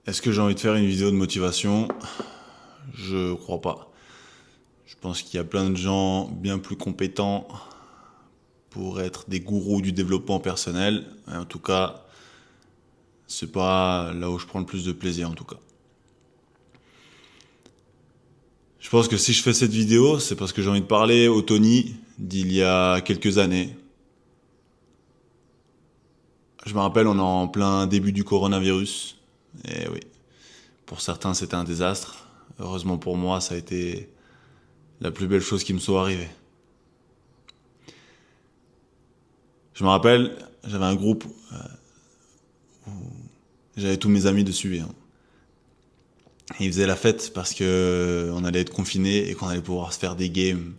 Est-ce que j'ai envie de faire une vidéo de motivation? Je crois pas. Je pense qu'il y a plein de gens bien plus compétents pour être des gourous du développement personnel. Et en tout cas, c'est pas là où je prends le plus de plaisir en tout cas. Je pense que si je fais cette vidéo, c'est parce que j'ai envie de parler au Tony d'il y a quelques années. Je me rappelle, on est en plein début du coronavirus. Et oui, pour certains c'était un désastre. Heureusement pour moi, ça a été la plus belle chose qui me soit arrivée. Je me rappelle, j'avais un groupe, j'avais tous mes amis dessus. Hein. Et ils faisaient la fête parce que on allait être confinés et qu'on allait pouvoir se faire des games,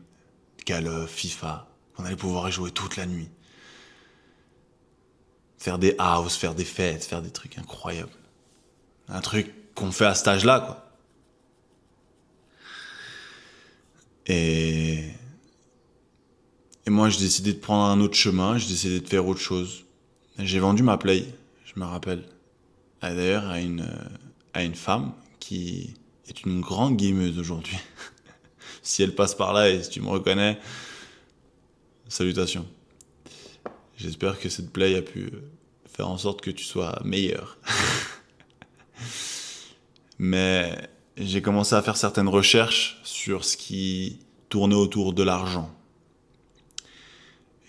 Call of, FIFA, qu'on allait pouvoir y jouer toute la nuit. Faire des house, faire des fêtes, faire des trucs incroyables. Un truc qu'on fait à cet âge-là, quoi. Et, et moi, j'ai décidé de prendre un autre chemin, j'ai décidé de faire autre chose. J'ai vendu ma Play, je me rappelle. D'ailleurs, à une femme qui est une grande gameuse aujourd'hui. Si elle passe par là et si tu me reconnais, salutations. J'espère que cette play a pu faire en sorte que tu sois meilleur. Mais j'ai commencé à faire certaines recherches sur ce qui tournait autour de l'argent.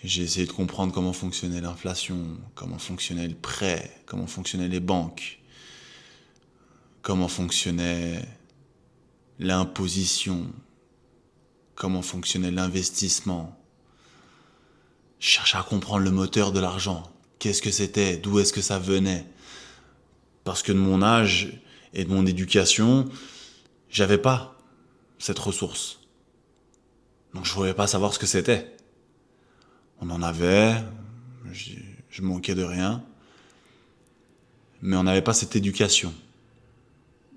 J'ai essayé de comprendre comment fonctionnait l'inflation, comment fonctionnait le prêt, comment fonctionnaient les banques, comment fonctionnait l'imposition, comment fonctionnait l'investissement. Je cherchais à comprendre le moteur de l'argent. Qu'est-ce que c'était? D'où est-ce que ça venait? Parce que de mon âge et de mon éducation, j'avais pas cette ressource. Donc je pouvais pas savoir ce que c'était. On en avait, je manquais de rien, mais on n'avait pas cette éducation.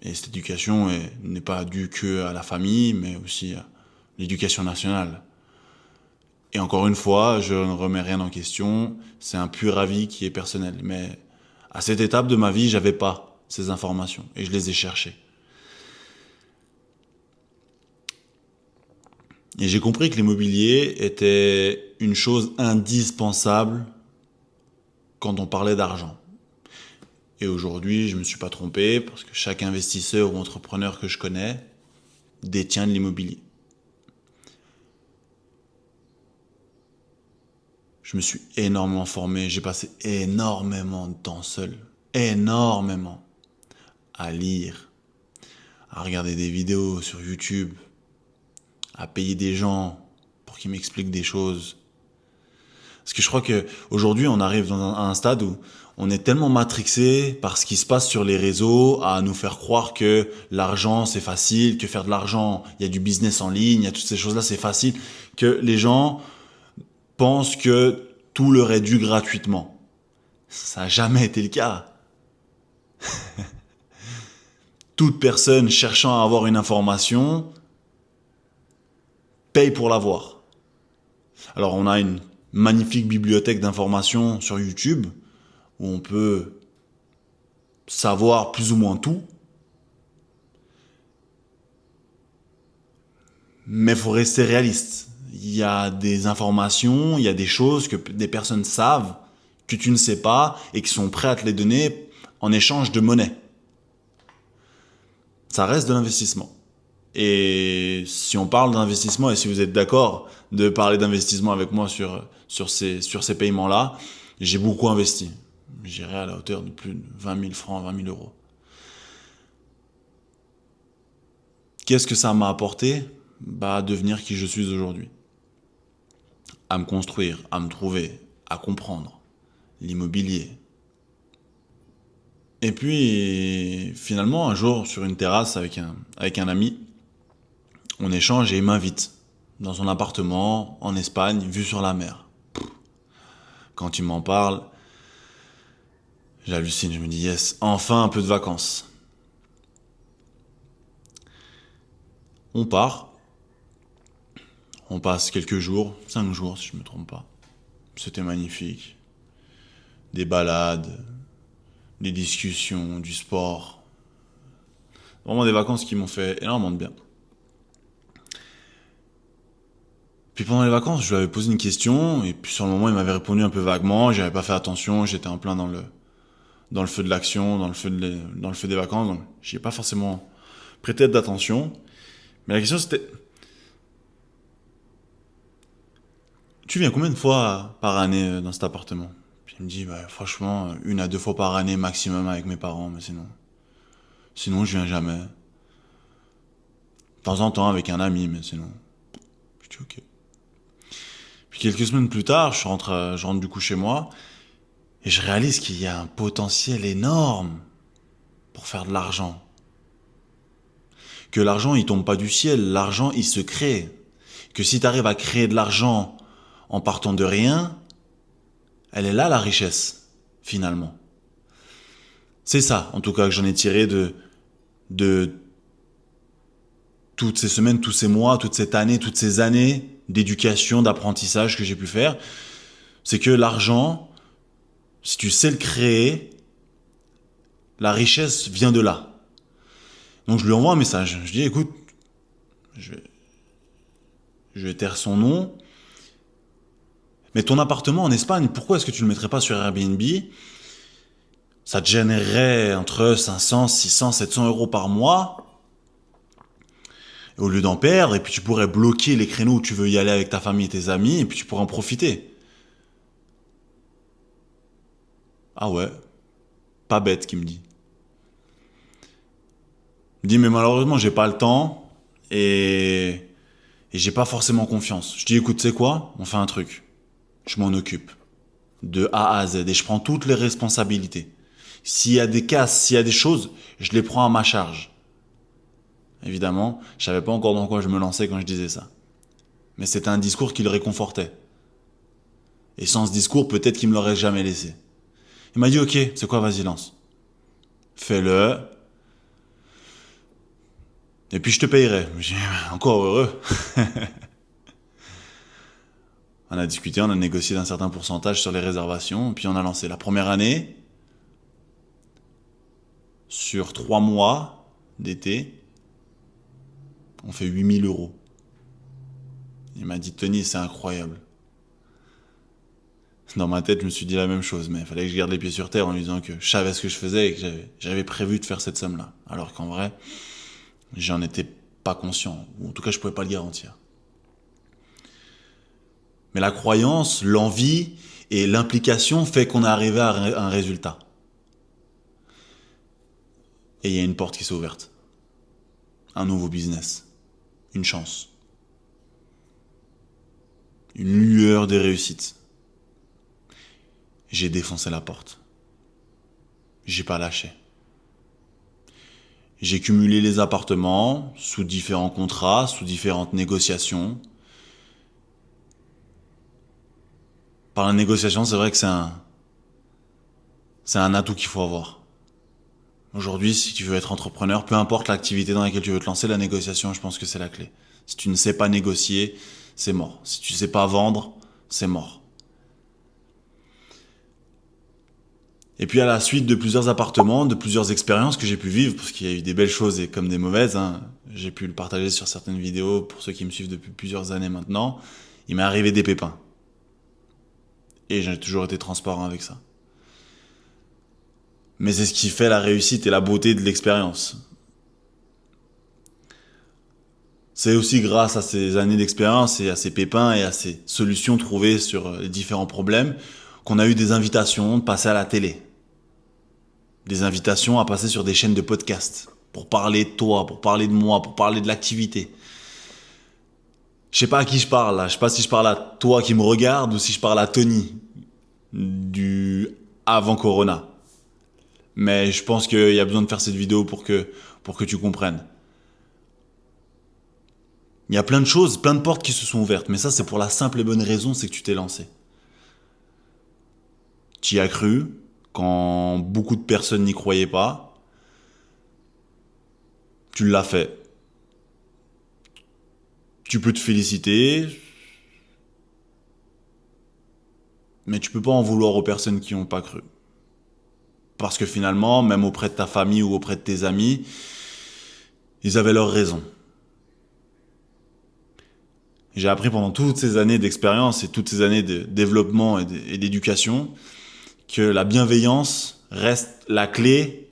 Et cette éducation n'est pas due que à la famille, mais aussi à l'éducation nationale. Et encore une fois, je ne remets rien en question, c'est un pur avis qui est personnel. Mais à cette étape de ma vie, j'avais pas ces informations et je les ai cherchées. Et j'ai compris que l'immobilier était une chose indispensable quand on parlait d'argent. Et aujourd'hui, je ne me suis pas trompé parce que chaque investisseur ou entrepreneur que je connais détient de l'immobilier. Je me suis énormément formé, j'ai passé énormément de temps seul, énormément, à lire, à regarder des vidéos sur YouTube, à payer des gens pour qu'ils m'expliquent des choses. Parce que je crois que aujourd'hui on arrive à un stade où on est tellement matrixé par ce qui se passe sur les réseaux à nous faire croire que l'argent c'est facile, que faire de l'argent, il y a du business en ligne, il y a toutes ces choses-là c'est facile, que les gens pensent que tout leur est dû gratuitement. Ça n'a jamais été le cas. Toute personne cherchant à avoir une information paye pour l'avoir. Alors on a une magnifique bibliothèque d'informations sur YouTube où on peut savoir plus ou moins tout, mais il faut rester réaliste. Il y a des informations, il y a des choses que des personnes savent que tu ne sais pas et qui sont prêts à te les donner en échange de monnaie. Ça reste de l'investissement. Et si on parle d'investissement, et si vous êtes d'accord de parler d'investissement avec moi sur ces paiements-là, j'ai beaucoup investi. J'irai à la hauteur de plus de 20 000 francs, 20 000 euros. Qu'est-ce que ça m'a apporté? À devenir qui je suis aujourd'hui. À me construire, à me trouver, à comprendre l'immobilier. Et puis, finalement, un jour, sur une terrasse avec un ami, on échange et il m'invite dans son appartement en Espagne, vue sur la mer. Quand il m'en parle, j'hallucine, je me dis yes, enfin un peu de vacances. On part, on passe quelques jours, 5 jours si je me trompe pas. C'était magnifique. Des balades, des discussions, du sport. Vraiment des vacances qui m'ont fait énormément de bien. Puis pendant les vacances, je lui avais posé une question, et puis sur le moment, il m'avait répondu un peu vaguement, j'avais pas fait attention, j'étais en plein dans le feu de l'action, dans le feu des vacances, donc j'y ai pas forcément prêté d'attention. Mais la question c'était, tu viens combien de fois par année dans cet appartement? Puis il me dit, bah, franchement, 1 à 2 fois par année maximum avec mes parents, mais sinon je viens jamais. De temps en temps avec un ami, mais sinon. Je dis ok. Puis quelques semaines plus tard, je rentre du coup chez moi, et je réalise qu'il y a un potentiel énorme pour faire de l'argent. Que l'argent, il tombe pas du ciel, l'argent, il se crée. Que si tu arrives à créer de l'argent en partant de rien, elle est là la richesse, finalement. C'est ça, en tout cas, que j'en ai tiré de toutes ces semaines, tous ces mois, toute cette année, toutes ces années d'éducation, d'apprentissage que j'ai pu faire. C'est que l'argent, si tu sais le créer, la richesse vient de là. Donc je lui envoie un message. Je dis, écoute, je vais, je vais taire son nom, mais ton appartement en Espagne, pourquoi est-ce que tu le mettrais pas sur Airbnb? Ça te générerait entre 500, 600, 700 euros par mois. Et au lieu d'en perdre, et puis tu pourrais bloquer les créneaux où tu veux y aller avec ta famille et tes amis, et puis tu pourrais en profiter. Ah ouais, pas bête, qui me dit. Il me dit, mais malheureusement, j'ai pas le temps, et j'ai pas forcément confiance. Je dis, écoute, tu sais quoi? On fait un truc. Je m'en occupe. De A à Z. Et je prends toutes les responsabilités. S'il y a des casses, s'il y a des choses, je les prends à ma charge. Évidemment, je savais pas encore dans quoi je me lançais quand je disais ça. Mais c'était un discours qui le réconfortait. Et sans ce discours, peut-être qu'il me l'aurait jamais laissé. Il m'a dit, ok, c'est quoi, vas-y, lance. Fais-le. Et puis je te payerai. J'ai dit, encore heureux. On a discuté, on a négocié d'un certain pourcentage sur les réservations, et puis on a lancé. La première année, sur 3 mois d'été, on fait 8 000 euros. Il m'a dit, Tony, c'est incroyable. Dans ma tête, je me suis dit la même chose, mais il fallait que je garde les pieds sur terre en lui disant que je savais ce que je faisais et que j'avais prévu de faire cette somme-là. Alors qu'en vrai, j'en étais pas conscient, ou en tout cas, je pouvais pas le garantir. Mais la croyance, l'envie et l'implication fait qu'on est arrivé à un résultat. Et il y a une porte qui s'est ouverte. Un nouveau business. Une chance. Une lueur de réussite. J'ai défoncé la porte. J'ai pas lâché. J'ai cumulé les appartements sous différents contrats, sous différentes négociations. Par la négociation, c'est vrai que c'est un atout qu'il faut avoir. Aujourd'hui, si tu veux être entrepreneur, peu importe l'activité dans laquelle tu veux te lancer, la négociation, je pense que c'est la clé. Si tu ne sais pas négocier, c'est mort. Si tu ne sais pas vendre, c'est mort. Et puis à la suite de plusieurs appartements, de plusieurs expériences que j'ai pu vivre, parce qu'il y a eu des belles choses et comme des mauvaises, hein, j'ai pu le partager sur certaines vidéos pour ceux qui me suivent depuis plusieurs années maintenant, il m'est arrivé des pépins. Et j'ai toujours été transparent avec ça. Mais c'est ce qui fait la réussite et la beauté de l'expérience. C'est aussi grâce à ces années d'expérience et à ces pépins et à ces solutions trouvées sur les différents problèmes qu'on a eu des invitations de passer à la télé. Des invitations à passer sur des chaînes de podcast pour parler de toi, pour parler de moi, pour parler de l'activité. Je sais pas à qui je parle là, je sais pas si je parle à toi qui me regarde ou si je parle à Tony du avant Corona. Mais je pense qu'il y a besoin de faire cette vidéo pour que tu comprennes. Il y a plein de choses, plein de portes qui se sont ouvertes, mais ça c'est pour la simple et bonne raison, c'est que tu t'es lancé. Tu y as cru, quand beaucoup de personnes n'y croyaient pas, tu l'as fait. Tu peux te féliciter, mais tu peux pas en vouloir aux personnes qui n'ont pas cru. Parce que finalement, même auprès de ta famille ou auprès de tes amis, ils avaient leurs raisons. J'ai appris pendant toutes ces années d'expérience et toutes ces années de développement et d'éducation que la bienveillance reste la clé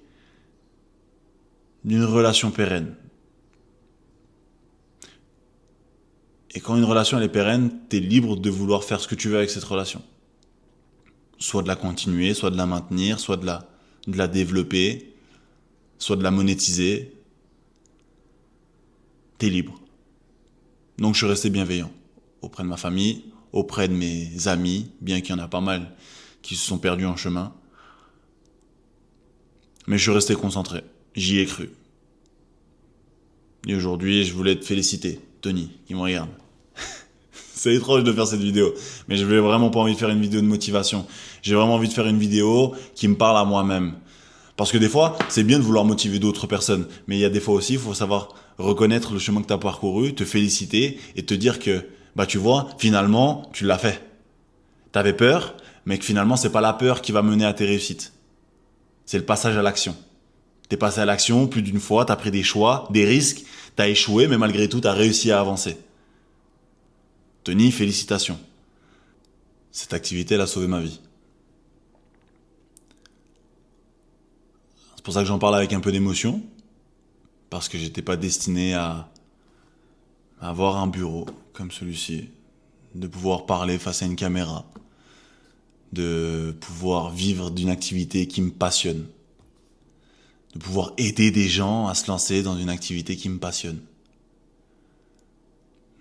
d'une relation pérenne. Et quand une relation elle est pérenne, t'es libre de vouloir faire ce que tu veux avec cette relation. Soit de la continuer, soit de la maintenir, soit de la développer, soit de la monétiser. T'es libre. Donc je suis resté bienveillant auprès de ma famille, auprès de mes amis, bien qu'il y en a pas mal qui se sont perdus en chemin. Mais je suis resté concentré. J'y ai cru. Et aujourd'hui, je voulais te féliciter, Tony, qui me regarde. C'est étrange de faire cette vidéo, mais je n'avais vraiment pas envie de faire une vidéo de motivation. J'ai vraiment envie de faire une vidéo qui me parle à moi-même. Parce que des fois, c'est bien de vouloir motiver d'autres personnes, mais il y a des fois aussi, il faut savoir reconnaître le chemin que tu as parcouru, te féliciter et te dire que, bah tu vois, finalement, tu l'as fait. T'avais peur, mais que finalement, c'est pas la peur qui va mener à tes réussites. C'est le passage à l'action. T'es passé à l'action plus d'une fois, t'as pris des choix, des risques, t'as échoué, mais malgré tout, t'as réussi à avancer. Tony, félicitations. Cette activité, elle a sauvé ma vie. C'est pour ça que j'en parle avec un peu d'émotion, parce que j'étais pas destiné à avoir un bureau comme celui-ci, de pouvoir parler face à une caméra, de pouvoir vivre d'une activité qui me passionne, de pouvoir aider des gens à se lancer dans une activité qui me passionne.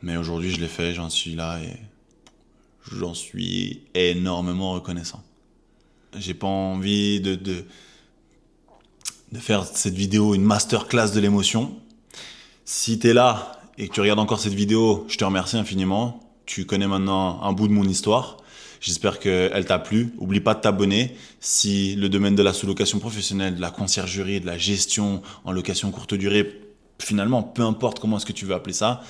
Mais aujourd'hui, je l'ai fait, j'en suis là et j'en suis énormément reconnaissant. J'ai pas envie de faire cette vidéo une masterclass de l'émotion. Si t'es là et que tu regardes encore cette vidéo, je te remercie infiniment. Tu connais maintenant un bout de mon histoire. J'espère qu'elle t'a plu. Oublie pas de t'abonner. Si le domaine de la sous-location professionnelle, de la conciergerie, de la gestion en location courte durée, finalement, peu importe comment est-ce que tu veux appeler ça,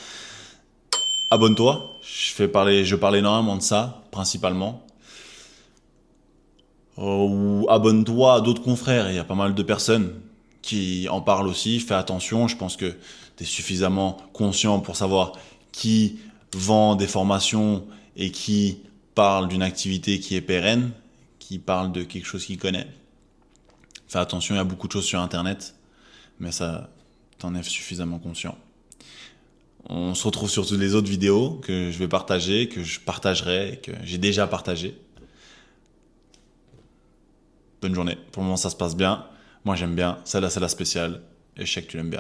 abonne-toi. Je parle énormément de ça, principalement. Ou abonne-toi à d'autres confrères. Il y a pas mal de personnes qui en parlent aussi. Fais attention. Je pense que tu es suffisamment conscient pour savoir qui vend des formations et qui parle d'une activité qui est pérenne, qui parle de quelque chose qu'il connaît. Fais attention, il y a beaucoup de choses sur Internet, mais ça, t'en es suffisamment conscient. On se retrouve sur toutes les autres vidéos que je vais partager, que je partagerai, que j'ai déjà partagées. Bonne journée. Pour le moment, ça se passe bien. Moi, j'aime bien. Celle-là, c'est la spéciale. Et je sais que tu l'aimes bien.